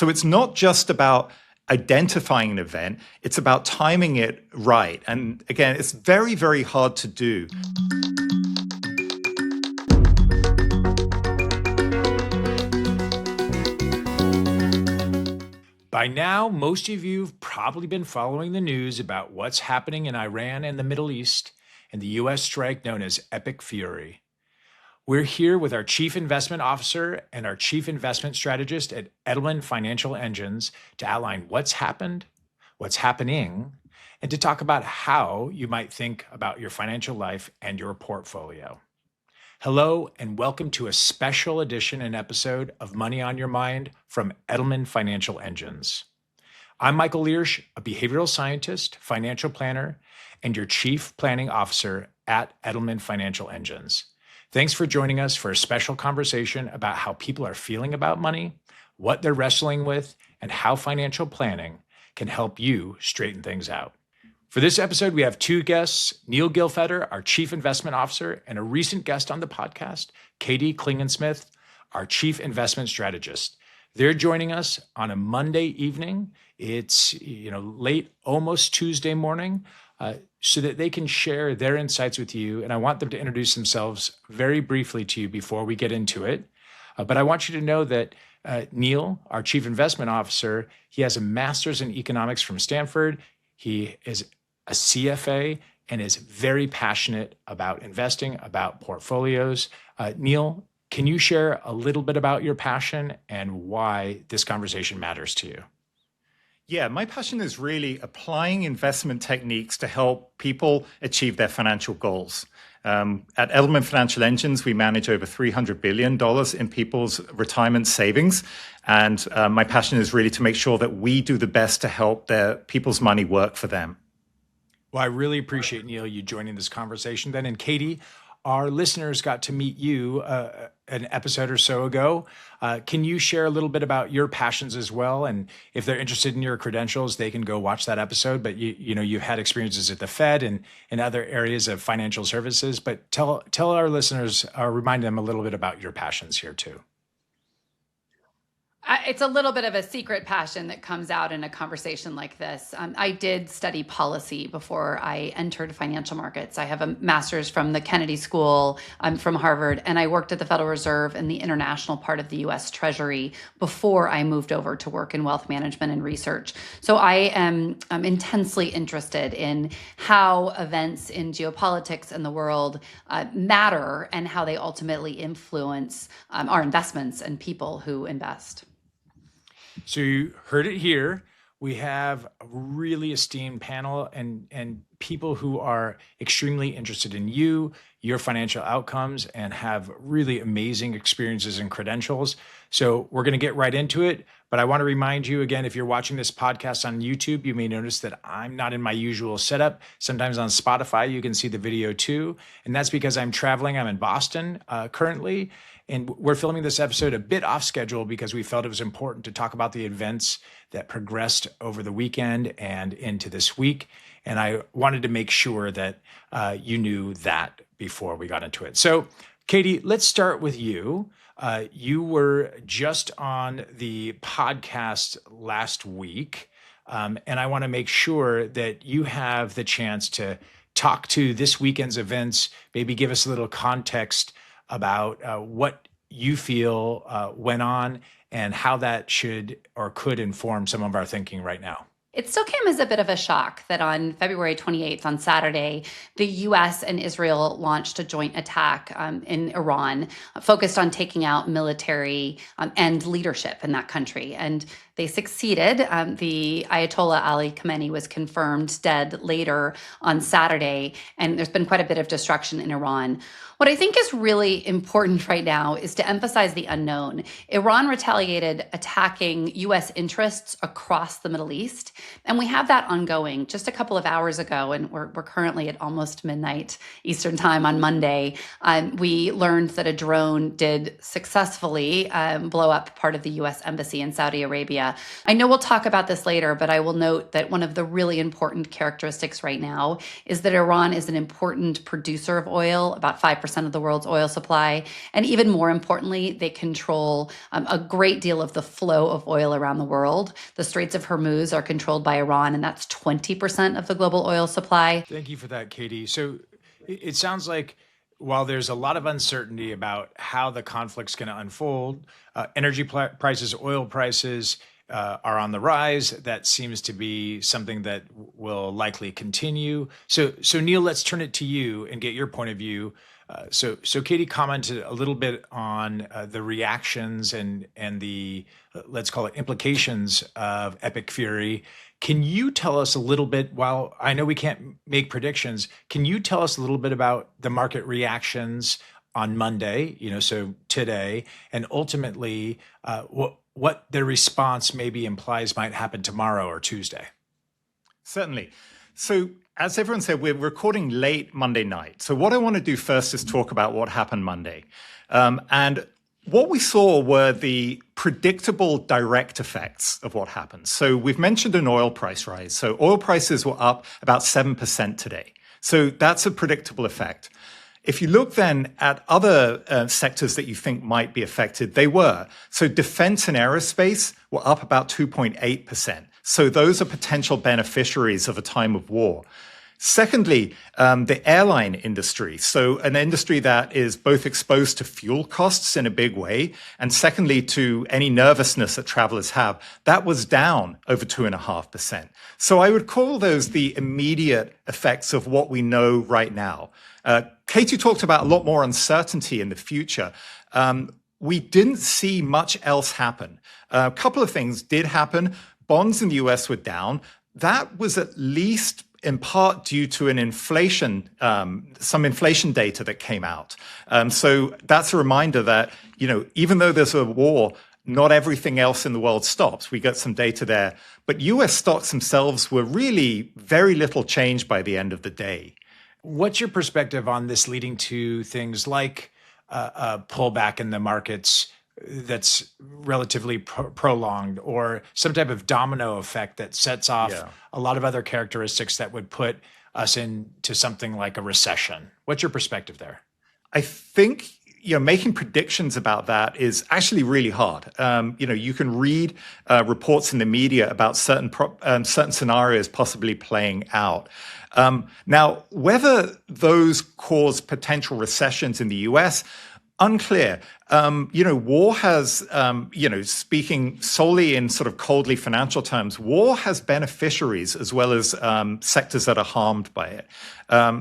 So it's not just about identifying an event, it's about timing it right. And again, it's very, very hard to do. By now, most of you have probably been following the news about what's happening in Iran and the Middle East and the U.S. strike known as Epic Fury. We're here with our Chief Investment Officer and our Chief Investment Strategist at Edelman Financial Engines to outline what's happened, what's happening, and to talk about how you might think about your financial life and your portfolio. Hello, and welcome to a special edition and episode of Money on Your Mind from Edelman Financial Engines. I'm Michael Liersch, a behavioral scientist, financial planner, and your Chief Planning Officer at Edelman Financial Engines. Thanks for joining us for a special conversation about how people are feeling about money, what they're wrestling with, and how financial planning can help you straighten things out. For this episode, we have two guests, Neil Gilfedder, our Chief Investment Officer, and a recent guest on the podcast, Katie Klingensmith, our Chief Investment Strategist. They're joining us on a Monday evening. It's late, almost Tuesday morning, so that they can share their insights with you. And I want them to introduce themselves very briefly to you before we get into it. But I want you to know that Neil, our Chief Investment Officer, he has a master's in economics from Stanford. He is a CFA and is very passionate about investing, about portfolios. Neil, can you share a little bit about your passion and why this conversation matters to you? Yeah, my passion is really applying investment techniques to help people achieve their financial goals. At Edelman Financial Engines, we manage over $300 billion in people's retirement savings. And my passion is really to make sure that we do the best to help their people's money work for them. Well, I really appreciate, Neil, you joining this conversation then. And Katie, our listeners got to meet you an episode or so ago. Can you share a little bit about your passions as well? And if they're interested in your credentials, they can go watch that episode. But you've had experiences at the Fed and in other areas of financial services. But tell our listeners, remind them a little bit about your passions here too. It's a little bit of a secret passion that comes out in a conversation like this. I did study policy before I entered financial markets. I have a master's from the Kennedy School. I'm from Harvard, and I worked at the Federal Reserve in the international part of the U.S. Treasury before I moved over to work in wealth management and research. So I'm intensely interested in how events in geopolitics and the world matter and how they ultimately influence our investments and people who invest. So you heard it here. We have a really esteemed panel and people who are extremely interested in you, your financial outcomes, and have really amazing experiences and credentials. So we're going to get right into it. But I want to remind you again, if you're watching this podcast on YouTube, you may notice that I'm not in my usual setup. Sometimes on Spotify, you can see the video too. And that's because I'm traveling. I'm in Boston currently. And we're filming this episode a bit off schedule because we felt it was important to talk about the events that progressed over the weekend and into this week. And I wanted to make sure that you knew that before we got into it. So, Katie, let's start with you. You were just on the podcast last week, and I want to make sure that you have the chance to talk to this weekend's events, maybe give us a little context about what you feel went on and how that should or could inform some of our thinking right now. It still came as a bit of a shock that on February 28th, on Saturday, the U.S. and Israel launched a joint attack in Iran, focused on taking out military and leadership in that country. And they succeeded. The Ayatollah Ali Khamenei was confirmed dead later on Saturday, and there's been quite a bit of destruction in Iran. What I think is really important right now is to emphasize the unknown. Iran retaliated attacking U.S. interests across the Middle East, And we have that ongoing. Just a couple of hours ago, and we're currently at almost midnight Eastern time on Monday, we learned that a drone did successfully blow up part of the U.S. Embassy in Saudi Arabia. I know we'll talk about this later, but I will note that one of the really important characteristics right now is that Iran is an important producer of oil, about 5% of the world's oil supply. And even more importantly, they control a great deal of the flow of oil around the world. The Straits of Hormuz are controlled by Iran, and that's 20% of the global oil supply. Thank you for that, Katie. So it sounds like while there's a lot of uncertainty about how the conflict's going to unfold, energy prices, oil prices are on the rise. That seems to be something that will likely continue. So Neil, let's turn it to you and get your point of view. So Katie commented a little bit on the reactions and the, let's call it, implications of Epic Fury. Can you tell us a little bit, while I know we can't make predictions, can you tell us a little bit about the market reactions on Monday, so today, and ultimately what the response maybe implies might happen tomorrow or Tuesday? Certainly. So as everyone said, we're recording late Monday night. So what I want to do first is talk about what happened Monday. And what we saw were the predictable direct effects of what happened. So we've mentioned an oil price rise. So oil prices were up about 7% today. So that's a predictable effect. If you look then at other sectors that you think might be affected, they were. So defense and aerospace were up about 2.8%. So those are potential beneficiaries of a time of war. Secondly, the airline industry. So an industry that is both exposed to fuel costs in a big way, and secondly, to any nervousness that travelers have, that was down over 2.5%. So I would call those the immediate effects of what we know right now. Katie talked about a lot more uncertainty in the future. We didn't see much else happen. A couple of things did happen. Bonds in the US were down. That was at least in part due to an inflation, some inflation data that came out. So that's a reminder that, even though there's a war, not everything else in the world stops. We got some data there. But US stocks themselves were really very little changed by the end of the day. What's your perspective on this leading to things like a pullback in the markets that's relatively prolonged, or some type of domino effect that sets off a lot of other characteristics that would put us into something like a recession? What's your perspective there? I think making predictions about that is actually really hard. You can read reports in the media about certain scenarios possibly playing out. Now, whether those cause potential recessions in the US, unclear. War has, speaking solely in sort of coldly financial terms, war has beneficiaries as well as sectors that are harmed by it.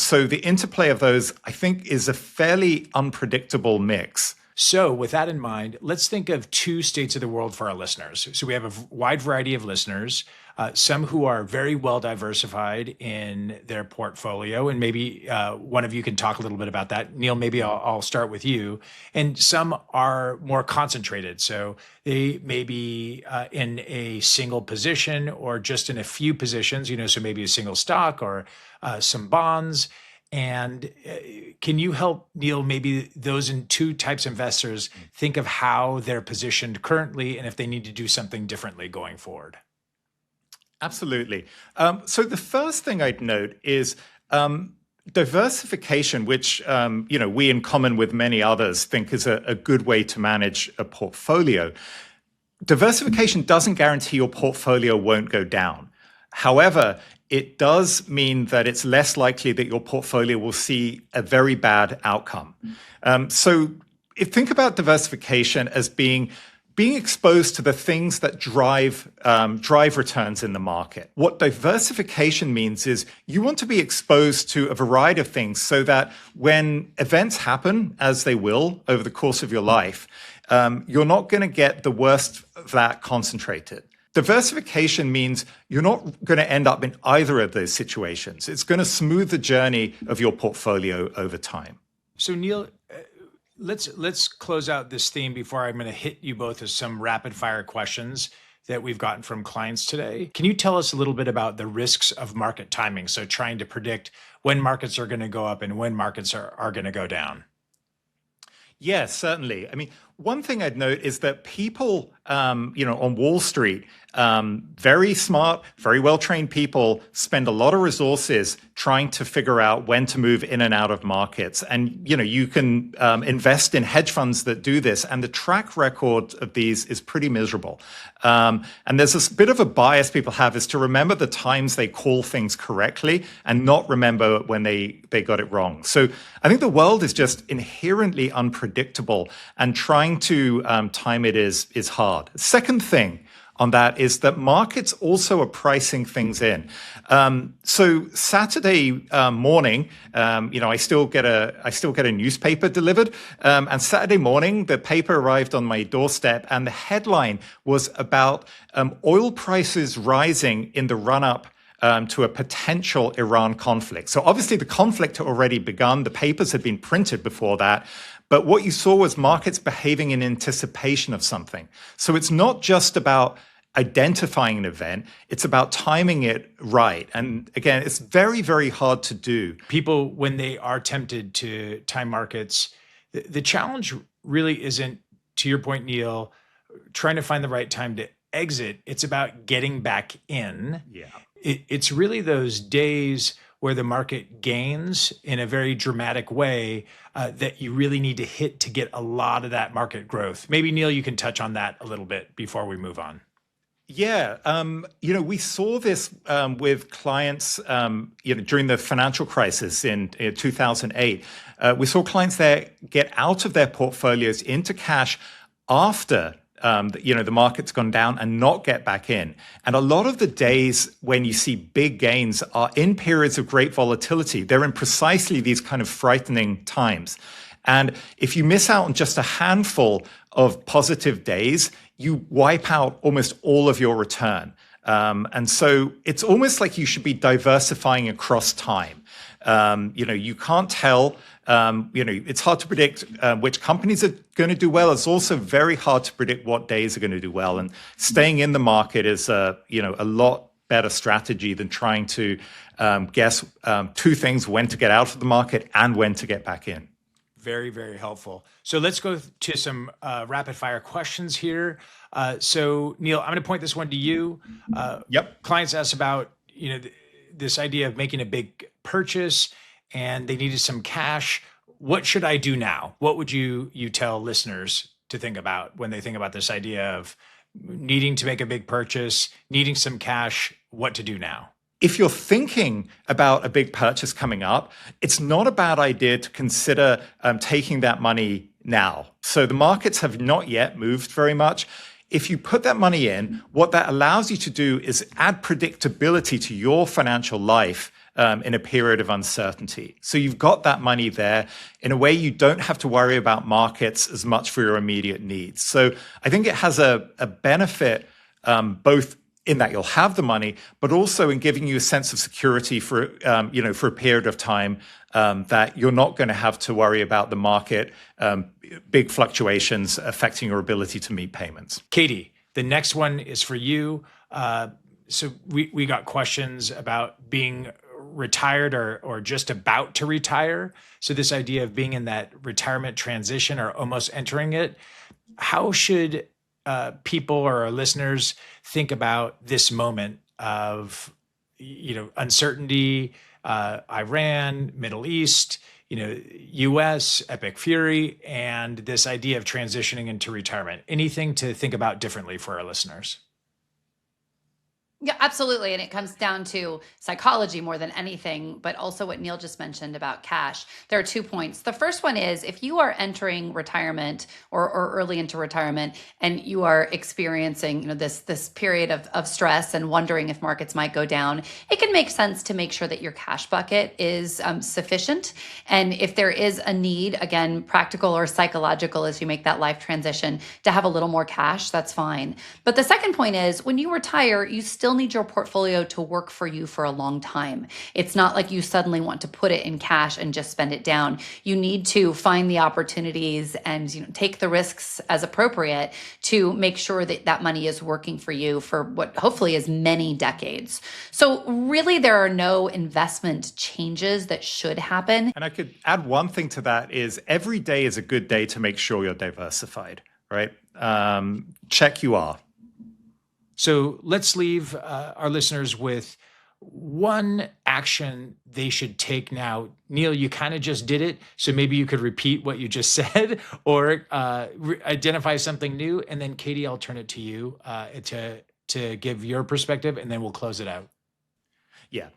So the interplay of those, I think, is a fairly unpredictable mix. So with that in mind, let's think of two states of the world for our listeners. So we have a wide variety of listeners, some who are very well diversified in their portfolio. And maybe one of you can talk a little bit about that. Neil, maybe I'll start with you. And some are more concentrated. So they may be in a single position or just in a few positions, so maybe a single stock or some bonds. And can you help, Neil, maybe those in two types of investors think of how they're positioned currently and if they need to do something differently going forward? Absolutely. So the first thing I'd note is diversification, which we in common with many others think is a good way to manage a portfolio. Diversification doesn't guarantee your portfolio won't go down. However, it does mean that it's less likely that your portfolio will see a very bad outcome. So think about diversification as being exposed to the things that drive returns in the market. What diversification means is you want to be exposed to a variety of things so that when events happen, as they will over the course of your life, you're not going to get the worst of that concentrated. Diversification means you're not going to end up in either of those situations. It's going to smooth the journey of your portfolio over time. So Neil, let's close out this theme before I'm going to hit you both with some rapid fire questions. that we've gotten from clients today. Can you tell us a little bit about the risks of market timing? So trying to predict when markets are going to go up and when markets are going to go down. Yes, certainly. I mean, one thing I'd note is that people, on Wall Street, very smart, very well-trained people spend a lot of resources trying to figure out when to move in and out of markets. And, you can invest in hedge funds that do this, and the track record of these is pretty miserable. And there's this bit of a bias people have is to remember the times they call things correctly and not remember when they got it wrong. So I think the world is just inherently unpredictable, and trying to time it is hard. Second thing on that is that markets also are pricing things in. So Saturday morning, I still get a newspaper delivered, and Saturday morning the paper arrived on my doorstep, and the headline was about oil prices rising in the run-up to a potential Iran conflict. So obviously the conflict had already begun. The papers had been printed before that. But what you saw was markets behaving in anticipation of something. So it's not just about identifying an event, it's about timing it right. And again, it's very, very hard to do. People, when they are tempted to time markets, the challenge really isn't, to your point, Neil, trying to find the right time to exit. It's about getting back in. Yeah. It's really those days where the market gains in a very dramatic way that you really need to hit to get a lot of that market growth. Maybe, Neil, you can touch on that a little bit before we move on. Yeah, we saw this with clients, during the financial crisis in 2008. We saw clients there get out of their portfolios into cash after the market's gone down and not get back in. And a lot of the days when you see big gains are in periods of great volatility. They're in precisely these kind of frightening times. And if you miss out on just a handful of positive days, you wipe out almost all of your return. And so it's almost like you should be diversifying across time. You can't tell, it's hard to predict which companies are going to do well. It's also very hard to predict what days are going to do well. And staying in the market is, a lot better strategy than trying to guess two things: when to get out of the market and when to get back in. Very, very helpful. So let's go to some rapid fire questions here. So Neil, I'm going to point this one to you. Yep. Clients asked about, this idea of making a big purchase and they needed some cash. What should I do now? What would you tell listeners to think about when they think about this idea of needing to make a big purchase, needing some cash, what to do now? If you're thinking about a big purchase coming up, it's not a bad idea to consider taking that money now. So the markets have not yet moved very much. If you put that money in, what that allows you to do is add predictability to your financial life in a period of uncertainty. So you've got that money there. In a way, you don't have to worry about markets as much for your immediate needs. So I think it has a benefit both in that you'll have the money, but also in giving you a sense of security for a period of time that you're not going to have to worry about the market, big fluctuations affecting your ability to meet payments. Katie, the next one is for you. So we got questions about being retired or just about to retire. So this idea of being in that retirement transition or almost entering it, how should people or our listeners think about this moment of, uncertainty, Iran, Middle East, US, epic fury, and this idea of transitioning into retirement? Anything to think about differently for our listeners? Yeah, absolutely. And it comes down to psychology more than anything, but also what Neil just mentioned about cash. There are 2 points. The first one is if you are entering retirement or early into retirement and you are experiencing this period of stress and wondering if markets might go down, it can make sense to make sure that your cash bucket is sufficient. And if there is a need, again, practical or psychological, as you make that life transition, to have a little more cash, that's fine. But the second point is when you retire, you still need your portfolio to work for you for a long time. It's not like you suddenly want to put it in cash and just spend it down. You need to find the opportunities and take the risks as appropriate to make sure that that money is working for you for what hopefully is many decades. So really, there are no investment changes that should happen. And I could add one thing to that is every day is a good day to make sure you're diversified, right? Check you are. So let's leave our listeners with one action they should take now. Neil, you kind of just did it, so maybe you could repeat what you just said or identify something new. And then Katie, I'll turn it to you to give your perspective, and then we'll close it out. Yeah.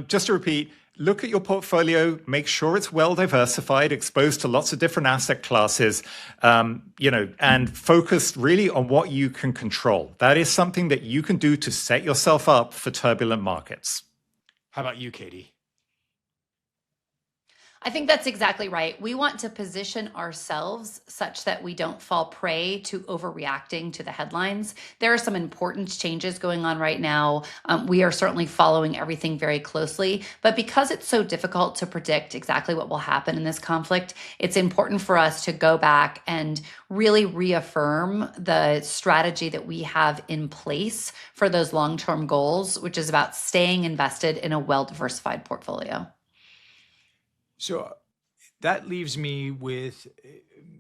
Just to repeat, look at your portfolio, make sure it's well diversified, exposed to lots of different asset classes, and focus really on what you can control. That is something that you can do to set yourself up for turbulent markets. How about you, Katie? I think that's exactly right. We want to position ourselves such that we don't fall prey to overreacting to the headlines. There are some important changes going on right now. We are certainly following everything very closely, but because it's so difficult to predict exactly what will happen in this conflict, it's important for us to go back and really reaffirm the strategy that we have in place for those long-term goals, which is about staying invested in a well-diversified portfolio. So that leaves me with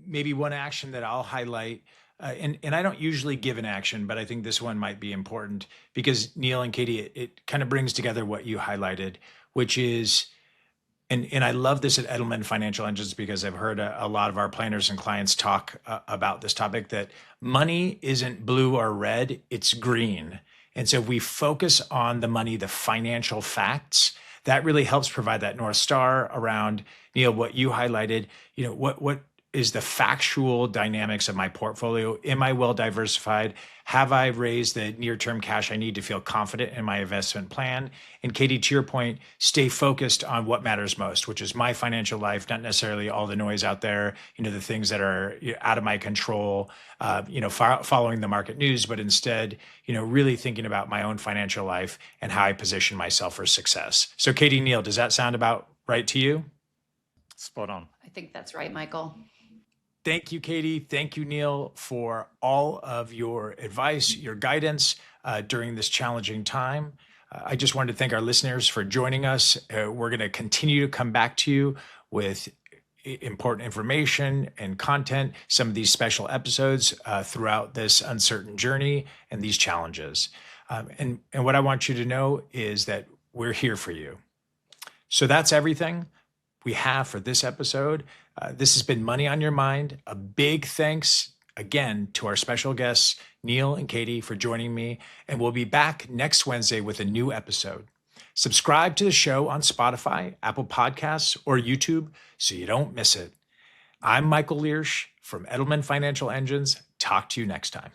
maybe one action that I'll highlight. And I don't usually give an action, but I think this one might be important because Neil and Katie, it kind of brings together what you highlighted, which is, and I love this at Edelman Financial Engines because I've heard a lot of our planners and clients talk about this topic, that money isn't blue or red, it's green. And so if we focus on the money, the financial facts, that really helps provide that North Star around, what you highlighted, what is the factual dynamics of my portfolio? Am I well diversified? Have I raised the near-term cash I need to feel confident in my investment plan? And Katie, to your point, stay focused on what matters most, which is my financial life, not necessarily all the noise out there, the things that are out of my control, following the market news, but instead, really thinking about my own financial life and how I position myself for success. So Katie, Neil, does that sound about right to you? Spot on. I think that's right, Michael. Thank you, Katie. Thank you, Neil, for all of your advice, your guidance during this challenging time. I just wanted to thank our listeners for joining us. We're going to continue to come back to you with important information and content, some of these special episodes throughout this uncertain journey and these challenges. And what I want you to know is that we're here for you. So that's everything we have for this episode. This has been Money on Your Mind. A big thanks again to our special guests, Neil and Katie, for joining me. And we'll be back next Wednesday with a new episode. Subscribe to the show on Spotify, Apple Podcasts, or YouTube so you don't miss it. I'm Michael Liersch from Edelman Financial Engines. Talk to you next time.